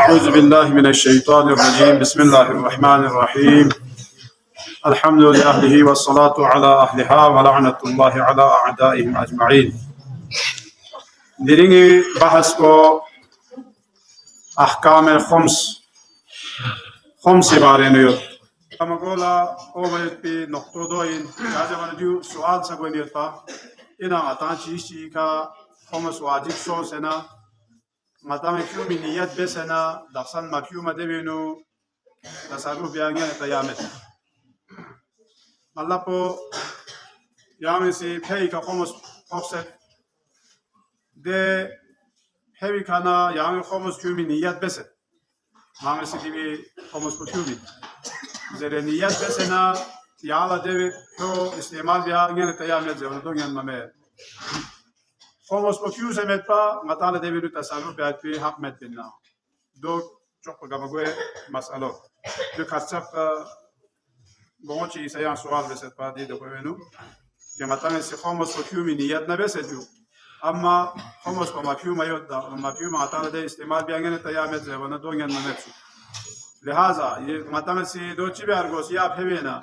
أعوذ بالله من الشيطان الرجيم بسم الله الرحمن الرحيم الحمد لله والصلاة على أهلها ولعنة الله على أعدائهم أجمعين. دريني بحث کو أحكام خمس بارين يوت كما قولا أوبيت بي نقطة دوين كاجا من ديو سؤال سكوين يوتا إنا أتانشي شيكا خمس واجب شو سنة متى مكيو من نيات بسنا دخسن مكيو مدبينو تصرف بيانجا تيامت الله بو يامسي بهي كخمس خمسة ده هبي كنا يامي خمس كيو من نيات بس ما مسي دي خمس كيو من زين نيات بسنا يالا ده هو استعمال بيانجا تيامت زين دونيا مامه خمس بكيو سمت با متى لدينا تصرف بيات في حق مت بينا دو شوف كم مسألة دو كسب قوتي سيان سؤال بس بعدي دو بينو كمتى نسي خمس بكيو من نيات نبس جو أما خمس بمكيو ما يود مكيو متى لدي استعمال بيانجا تيامت زين دونيا مامت لهذا متى نسي دو شيء بيارجوس يا بهينا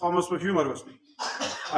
خمس بكيو مرغسني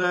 ده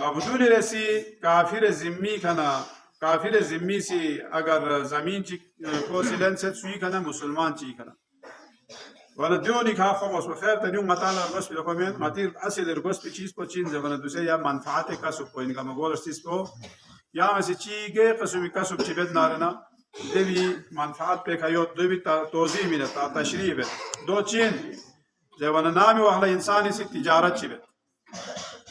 بدون رسی کافر ذمی سی اگر زمین چی کو سیلنسد سوی کنه مسلمان چی کنه ولی دیونی که خمس بخیر تنیو مطالع رقص بیدو کمین مطیر اصل رقص بی چیز پو چین زبانه دوسه یا منفعت کسب کو اینکه مگولش تیز پو یا مسی چیگه قسمی کسب چی بید نارنا دوی منفعت پی که یود دوی توضیح میده تا تشریح بید دو چین زبانه نامی و اهل انسانی سی تجارت چی بید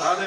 هذا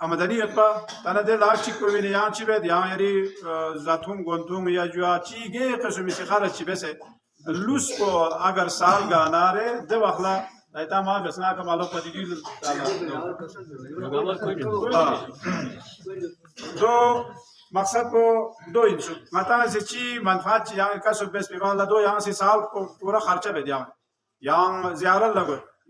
amadani yatpa tana de lag chik ko bine yan chibet yan yari zatum gontum ya jua chige qasumi si khara chibese lus ko agar sal ganare de wakhla daita ma besna ka malo padidil do maksad ko do insu matana se chi manfaat yang kasub bes bimala do yang se sal ko pura kharcha be diam yang ziara lago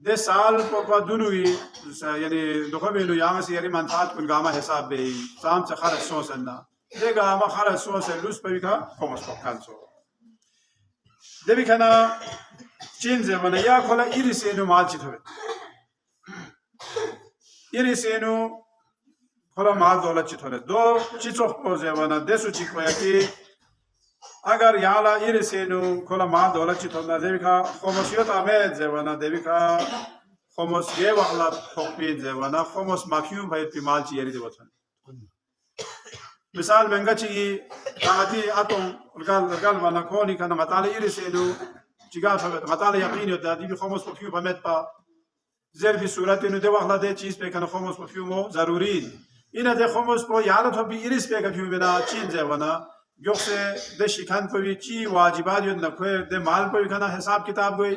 de sal ko dunui yani dokamelu yang si yari manfaat kun gama hesab be sam se khalas sosanna de gama khalas sosan lus pe ka komos ko kanso de bi kana chin ze mana ya kola irisenu malchi thobe irisenu kola mal dola chi thore do chi chok ko ze mana desu chi ko yaki agar yala irisenu kola mal dola chi thona de bi ka komosiyot amed ze mana de bi ka komos ge wala thokpi ze mana komos makyum bhai pimal chi yari de botan misal menga chi taati atom gal mana koni kana matale irisenu chiga sabet matale yaqin yot di bi komos makyum amed pa zer bi surat inu de wala de cheez pe kana komos makyum zaruri ina de komos po yala thobi iris pe ka kyum bena chin ze mana yokse de shikan pe chi wajibat yot na khoe de mal pe kana hisab kitab goi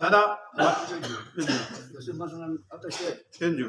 هذا مثلا انجو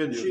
انجو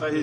صحيح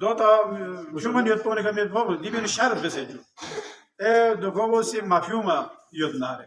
دوتا شو من يطوني كم يفهم دي بين الشارع بس يجو ايه دو كومو سي مفهومه يدناره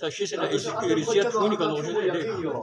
تشخيص الرئيسيات كوني كانوا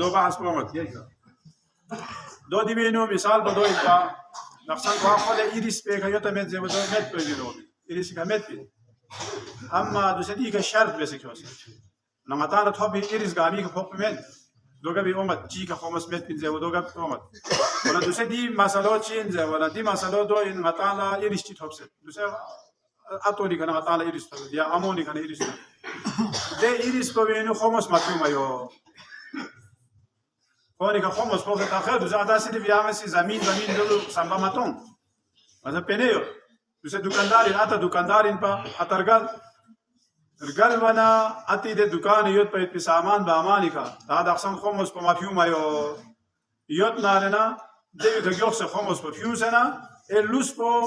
دو بحث بومجو دو دي بينو مثال بدو انت نفسان كوا خود ايريس بيكا يوتا مت زي بدو مت بينو ايريس كا مت اما دو سدي كا شرط بس كوس لما تانا توبي ايريس غامي كا فوق من دوغا بي اومت جي كا خمس مت بين زي دوغا اومت ولا دو سدي مسالو تشين زي ولا دي مسالو دو ان متانا ايريس تي توبس دو سه اتوني كنا متانا ايريس تو يا اموني كنا ايريس ده ايريس كو بينو خمس مفهوم يو هوني كا خمس فوق تاخر دو زادا سيدي بيامسي زمين دو سامبا ماتون هذا بينيو دو سه دكاندار اتا دكاندار ان با اترغال رجال وانا اتي ده دكان يوت په سامان با اماني کا دا اقسام خمس په مفهوم يو يوت نارنا ده يوت خمس په فيوسنا اللوس په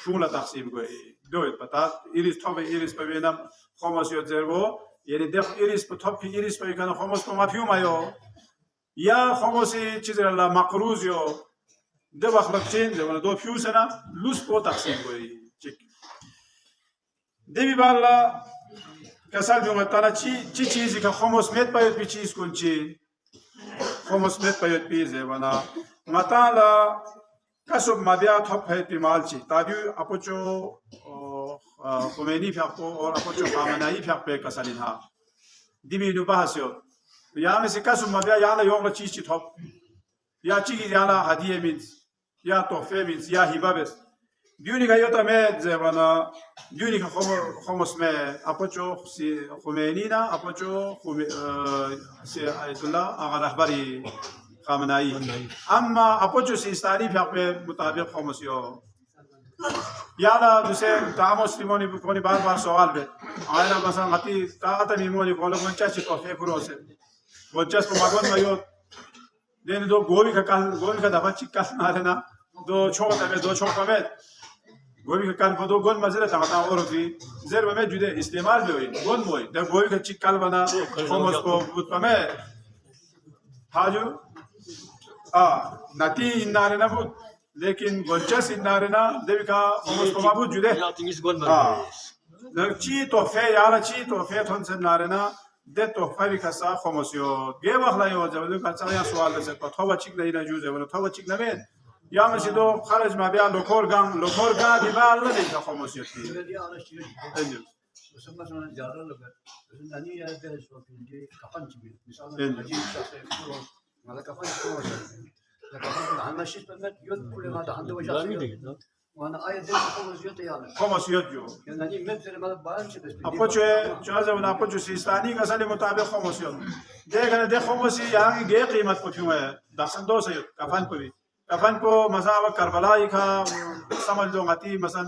شولا تقسيم کوي دوت پتا ايريس توب ايريس په بينام خمس يوت زيرو يعني ده ايريس په توب ايريس په کنه خمس په مفهوم يو يا خمس چیز الله مقروض يو ده وخلقتين ده ولا دو فيوسنا لوس په تقسيم کوي چيك دبي بالا كسال بيوم تانا چی چیزی که خمس مت باید بی چیز کن چی خمس مت باید بیزه ونا متالا کسب مدیا توپ ہے بیمال چی تادیو اپوچو خمینی فیاقو اور اپوچو خامنایی فیاق پہ کسالین ها دیمی نو بحثیو یا میں سے کسب مدیا یالا یوغلا چیز چی توپ یا چی یالا هدیه مینز یا تحفه مینز یا هیبه بس دیونی که یوتا مید زبانا دیونی که خمس مید اپوچو خمینینا اپوچو سی آیت الله آقا رهبری خامنایی اما اپوچو سی استعریف حق به مطابق خمس یو یالا دوسه تا مسلمانی بکنی بار سوال بید آینا مثلا غطی تا نیمونی کولو گنچه چی توفیه پروسه گنچه سپو مگون میود دین دو گوی که دفع چی کس نارنا دو چوک تمید قوي كان بدو قول مزرعة تعطى أوروبي زر بما جودة استعمال بيوين قول موي ده قوي كتشي كلبنا خمس كو بتفهمه هاجو نتي إنارنا بود لكن قلتش إنارنا ده بكا خمس كو ما بود جودة Yatınız görmez. چی تحفه یالا چی تحفه تون سن نارنا ده تحفه بی کسا خمسیو گه وقلا یو جبلو کسا یا سوال بسه تو با چیک نه جوزه ولو تو با چیک نمید یا مسی دو خرج ما بیا لوکور گا دی بال نه دی خمسیو تی Belediye araştırıyor. Angel Mesela yararlı be. Mesela niye yerde sohbeti kafan gibi. Mesela Evet. acı şahsen kurul. Mala kafan kurul. Ya kafan anlaşış ben yok kule da hande Var mıydı? vajası. Wana ayet de konuşuyor da yani. خمسیو جو Yani mesela mala bağır çıkıyor. اپو چه زمنا اپو چه سیستانی کا سلی مطابق خمسیو دیکھنے دے خمسی یہاں کی گے قیمت کو کیوں ہے دسن دو سے کفن کو بھی کفن کو مثلا کربلا کا سمجھ لو غتی مثلا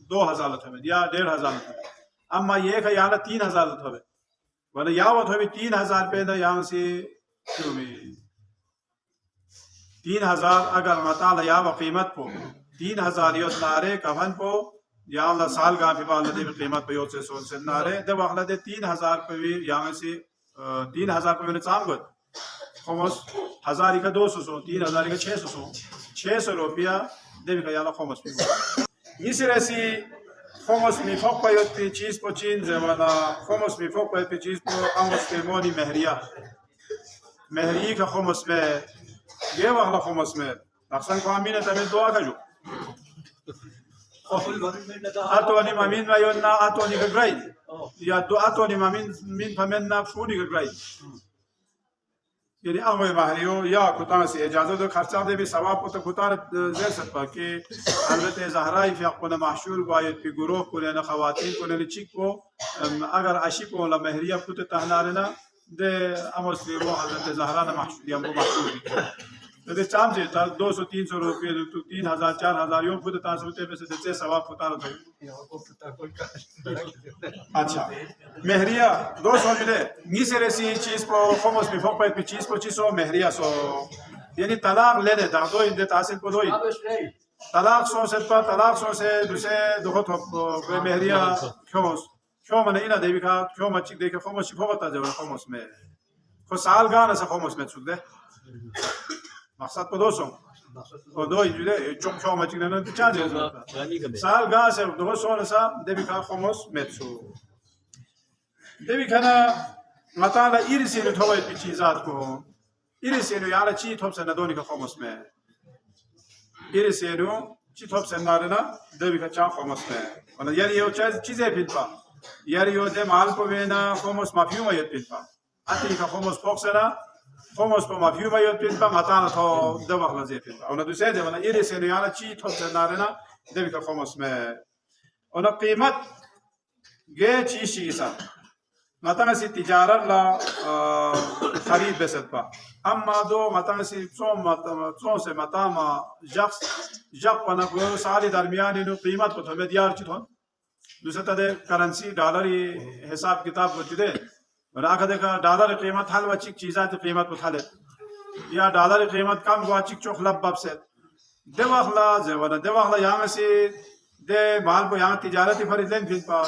2000 لت ہے یا 1500 اما یہ کہ یہاں 3000 لت ہے ولا یا وہ بھی 3000 پہ دا یہاں سے کیوں میں 3000 اگر مطالعہ یا وہ قیمت کو 3000 یوت نارے کفن کو یا اللہ سال کا بھی بالله دی قیمت پہ یوت سے سون سے نارے دے وقلا دے 3000 پہ بھی یہاں سے 3000 پہ میں چام گد خمس 1000 کا 200 3000 کا 600 روپیہ دے بھی یا اللہ خمس پہ یہ رسی خمس می فوق پہ یوت پہ چیز پہ چین زمانہ خمس می فوق پہ چیز پہ امس پہ مونی مہریہ کا خمس میں یہ وقلا خمس میں احسن کو امین تمہیں دعا کجو اتوني مامين ما يونا اتوني كغراي يا دو اتوني مامين من فمنا فوني كغراي يعني امر ماهريو يا كوتان سي اجازه دو خرچا دے بھی ثواب کو تو کوتار زیر سپا کہ حضرت زہرا فی اقنا محشور باید پی گروہ کو نے خواتین کو نے چیک کو اگر عاشق ولا مہریہ کو تہنارنا دے امر سے وہ حضرت زہرا نے محشور یا محشور دے چام سے 200 300 روپے تو 3000 4000 یوں خود تا سوتے پہ سے ثواب کوتار تو اچھا مہریہ 200 ملے نیسے رسی چیز کو خمس بھی فوق پہ چیز کو چیز مہریہ سو یعنی طلاق لے دے دو ان دے تحصیل کو دوئی طلاق سو سے دوسرے دو تو مہریہ کیوں من اینا دے بھی کیوں مچ دے کہ خمس فوق تا جو خمس میں کو سال گانا سے خمس میں چھک دے مقصد کو 200 او دوی جوده چون شما مچ نه نه چند سال گاز 200 سا دبی کا خمس متسو دبی کنا مثلا ایرسی رو توی پی چیزات کو ایرسی رو یالا چی توپ سن دونی کا خمس میں ایرسی رو چی توپ سن نارنا دبی کا چا خمس میں ولی یاری یو چیزه پیلپا یاری یو ده مال کو بینا خمس مافیوم یت پیلپا اتی کا خمس فوکسنا خمس په مافیوم یو پیل په ماتانه تو د وخت لزی پیل او نه دوسه ده ولا ایره سینو یالا چی تو نارنا د وی خمس میں او قیمت گه چی شي سا مثلا سی تجارت لا خرید بسد پا اما دو مثلا سی چون سے متاما جاق پنا کو سالی درمیان نو قیمت کو تو دیار چی تو دوسه ته کرنسی ډالری حساب کتاب وجده وراك دكا دولار قيمة حال واتشيك چيزات قيمة بتحلت يا دولار قيمة كم واتشيك شو خلاب بابسد دواخلا زوانا دواخلا يعني سي ده مال بو يعني تجارتي فريد لين فين با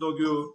دوگيو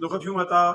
دو کیوں متا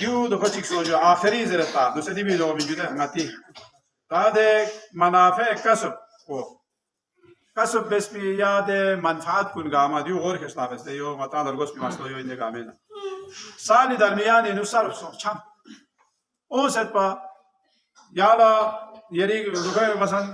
دیو دو کچھ سوچو آخری زرتا دوسری بھی لوگ بھی جدا ناتی تا دے منافع کسب بس پی یا دے منفعت کن گاما دیو غور کشنا بس دے یو مطان درگوش پی مسئلہ یو اندے گامینا سالی درمیانی نو صرف سو چم اون ست پا یالا یری مثلا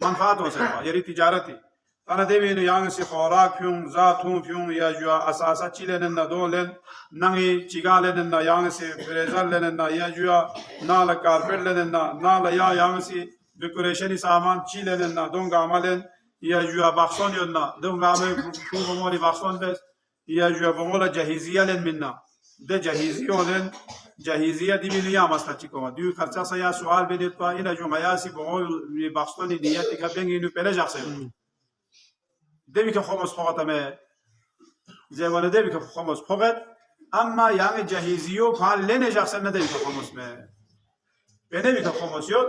منفعت ہو سکتا یعنی تجارتی انا دیوی نو یانگ سی خوراک فیون ذاتون فیون یا جو اساسا چی لنن نا دون لن ننگی چیگا لنن نا یانگ سی فریزر لنن نا یا جو نالا کارپیٹ لنن نا نالا یا یانگ سی ڈیکوریشنی سامان چی لنن نا دون گاما لن یا جو بخصون یون نا دون گاما فون بمولی بخصون بس یا جو بمولا جهیزیه لن من نا ده جهیزیون لن جاهزية دي بنيا مستشكوا ديو خرچا سيا سؤال بديت با إلى جو مياسي بقول بخصوني نياتي كبنجي نو بلا جاكسي دبي كخمس فقط ما زي ولا دبي كخمس فقط أما يعني جاهزيو قال لين جاكسي ندبي كخمس ما بنبي كخمس يود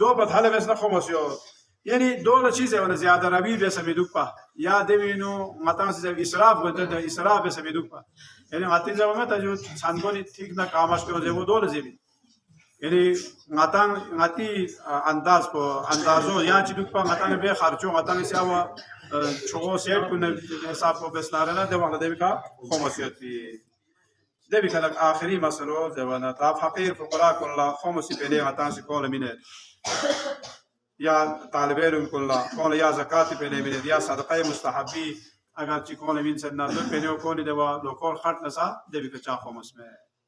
دو بتحله بس نخمسيو يعني دولة شيء ولا زيادة ربي بس ميدوكا يا دبينو ماتان سيد إسراف قلت إسراف بس ميدوكا يعني ماتين زمان ما تجو سانكوني تيك نا كامش كيو زي دولة زي يعني ماتي أندازو يا تيدوكا ماتان بيه خارجو ماتان سياوا شغل سير كنا حساب کو بس نارنا ده واحد دبيكا خمسيو دبيكا لك آخري مسألة زوانا طاب فقير فقراء كلها خمسي بيني ماتان سيكون منه یا طالب علم کلا یا زکات پہلے میں دیا صدقہ مستحبی اگر چی کون من سننا دو پہلے کون دوا لو کون خرط نسا دے بھی چا خمس میں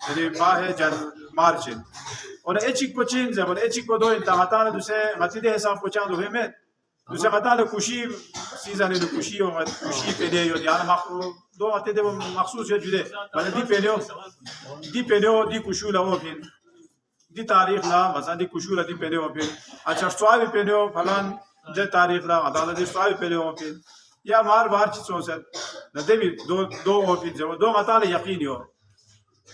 يعني ما هي جن مارشين ولا إيشيك كوتشين زي ولا إيشيك كودو إنت غتانا دوسة غتيدي حساب كوتشان دو هم دوسة غتانا كوشي سيزان إنه كوشي أو كوشي بيديو يعني ما دو غتيدي مخصوص يجوده ولا دي بيديو دي كوشو لا وفين دي تاريخ لا مثلا دي كوشو لا دي بيديو وفين أشار سوابي بيديو فلان ده تاريخ لا غتانا دي سوابي بيديو وفين يا مار بارش سوسر ندبي دو وفين زي دو غتانا يقينيو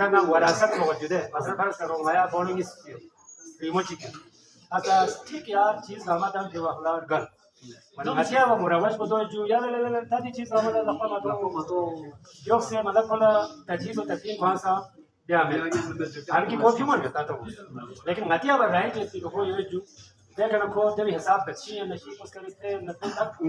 karena warasan mewujudnya, pasal harus kalau maya bonus primochik. Atas tik ya cheese sama dan diwaklar gal. Mana masih apa murawas bodoh ju ya le tadi cheese sama dan apa mato yok se mana kalau tadi itu tapi bahasa dia ambil. Harki kopi mana kata tu. Lekin mati apa right itu kau yo ju. Dia kan kau jadi hisab beci yang nasi kau sekali itu nanti tak.